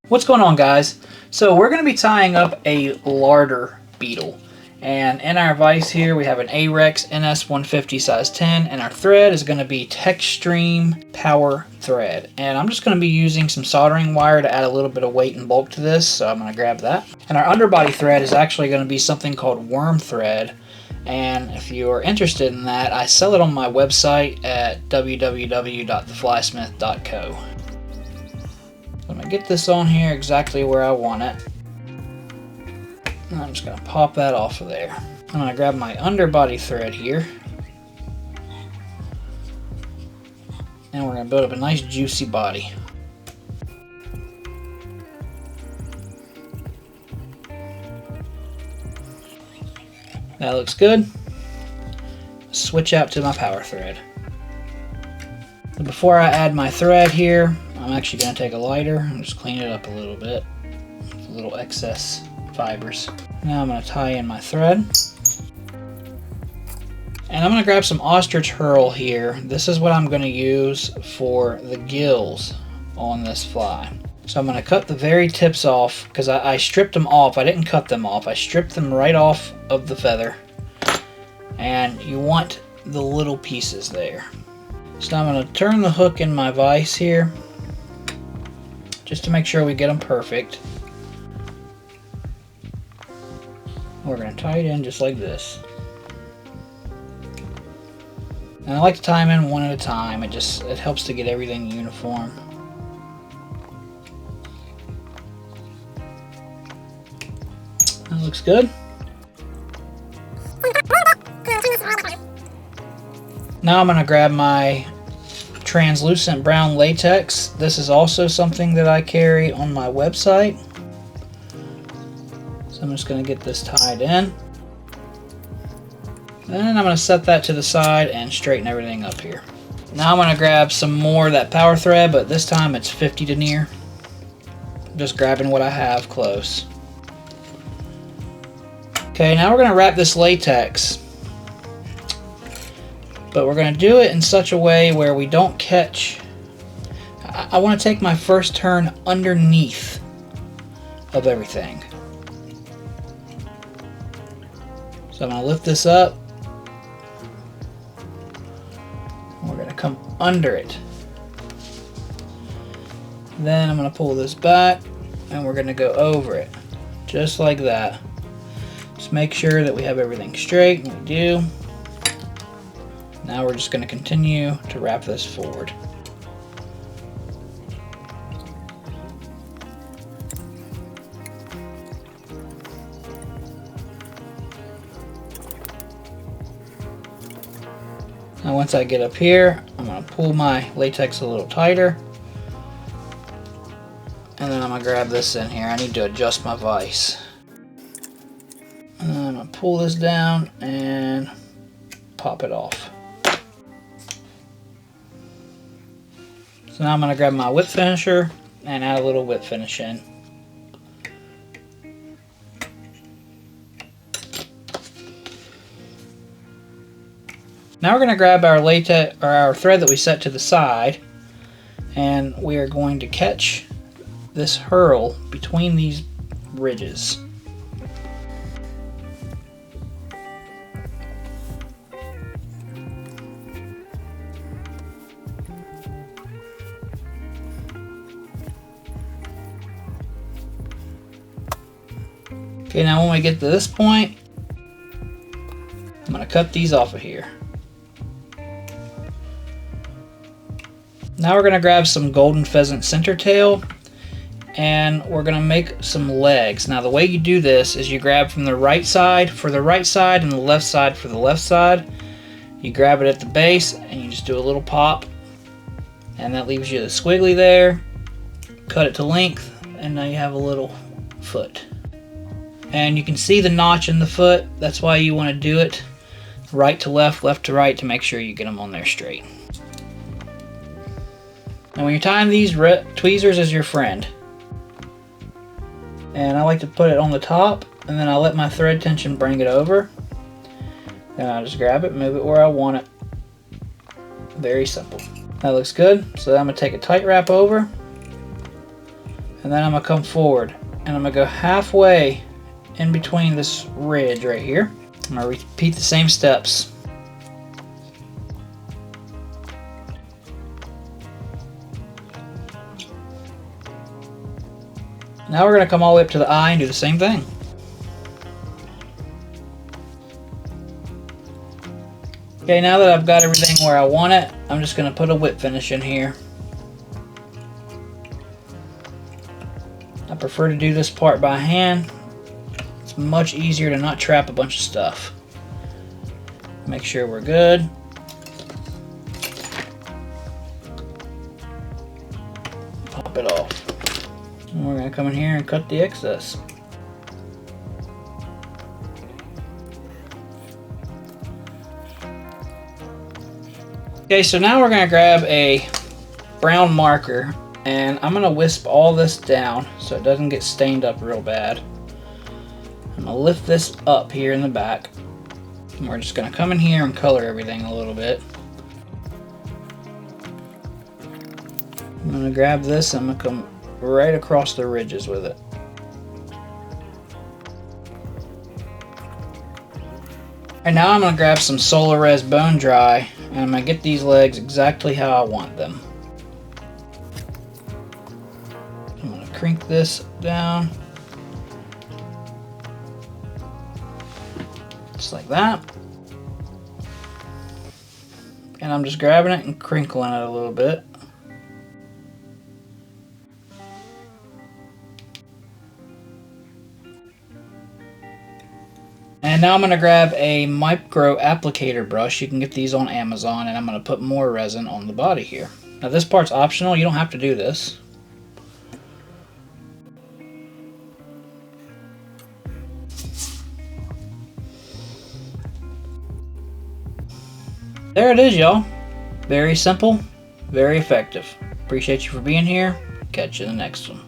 What's going on, guys? So we're going to be tying up a larder beetle, and in our vise here we have an Ahrex NS150 size 10, and our thread is going to be Textreme power thread, and I'm just going to be using some soldering wire to add a little bit of weight and bulk to this, so I'm going to grab that. And our underbody thread is actually going to be something called worm thread, and if you are interested in that, I sell it on my website at www.TheFlySmith.co. I'm going to get this on here exactly where I want it. And I'm just going to pop that off of there. I'm going to grab my underbody thread here. And we're going to build up a nice juicy body. That looks good. Switch out to my power thread. Before I add my thread here, I'm actually going to take a lighter and just clean it up a little bit. A little excess fibers. Now I'm going to tie in my thread. And I'm going to grab some ostrich herl here. This is what I'm going to use for the gills on this fly. So I'm going to cut the very tips off because I stripped them off. I didn't cut them off. I stripped them right off of the feather. And you want the little pieces there. So I'm going to turn the hook in my vise here just to make sure we get them perfect. We're going to tie it in just like this. And I like to tie them in one at a time. It helps to get everything uniform. That looks good. Now I'm going to grab my translucent brown latex. This is also something that I carry on my website. So I'm just going to get this tied in. Then I'm going to set that to the side and straighten everything up here. Now I'm going to grab some more of that power thread, but this time it's 50 denier. Just grabbing what I have close. Okay, now we're going to wrap this latex. But we're going to do it in such a way where we don't catch. I want to take my first turn underneath of everything. So I'm going to lift this up. We're going to come under it. Then I'm going to pull this back and we're going to go over it. Just like that. Just make sure that we have everything straight, and we do. Now we're just going to continue to wrap this forward. Now once I get up here, I'm going to pull my latex a little tighter. And then I'm going to grab this in here. I need to adjust my vise. And then I'm going to pull this down and pop it off. So now I'm going to grab my whip finisher and add a little whip finish in. Now we're going to grab our latex or our thread that we set to the side, and we are going to catch this herl between these ridges. Okay, now when we get to this point, I'm going to cut these off of here. Now we're going to grab some golden pheasant center tail, and we're going to make some legs. Now the way you do this is you grab from the right side for the right side and the left side for the left side. You grab it at the base and you just do a little pop, and that leaves you the squiggly there. Cut it to length, and now you have a little foot. And you can see the notch in the foot. That's why you want to do it right to left, left to right, to make sure you get them on there straight. Now when you're tying these, tweezers is your friend. And I like to put it on the top, and then I let my thread tension bring it over. Then I just grab it, move it where I want it. Very simple. That looks good. So I'm going to take a tight wrap over, and then I'm going to come forward, and I'm going to go halfway in between this ridge right here. I'm going to repeat the same steps. Now we're going to come all the way up to the eye and do the same thing. Okay, now that I've got everything where I want it, I'm just going to put a whip finish in here. I prefer to do this part by hand. It's much easier to not trap a bunch of stuff. Make sure we're good. Pop it off. And we're going to come in here and cut the excess. Okay, so now we're going to grab a brown marker, and I'm going to wisp all this down so it doesn't get stained up real bad. I'm going to lift this up here in the back, and we're just going to come in here and color everything a little bit. I'm going to grab this and I'm going to come right across the ridges with it. And now I'm going to grab some Solar Res Bone Dry, and I'm going to get these legs exactly how I want them. I'm going to crink this down. Just like that. And I'm just grabbing it and crinkling it a little bit. And now I'm going to grab a micro applicator brush. You can get these on Amazon, and I'm going to put more resin on the body here. Now this part's optional, you don't have to do this. There it is, y'all. Very simple, very effective. Appreciate you for being here. Catch you in the next one.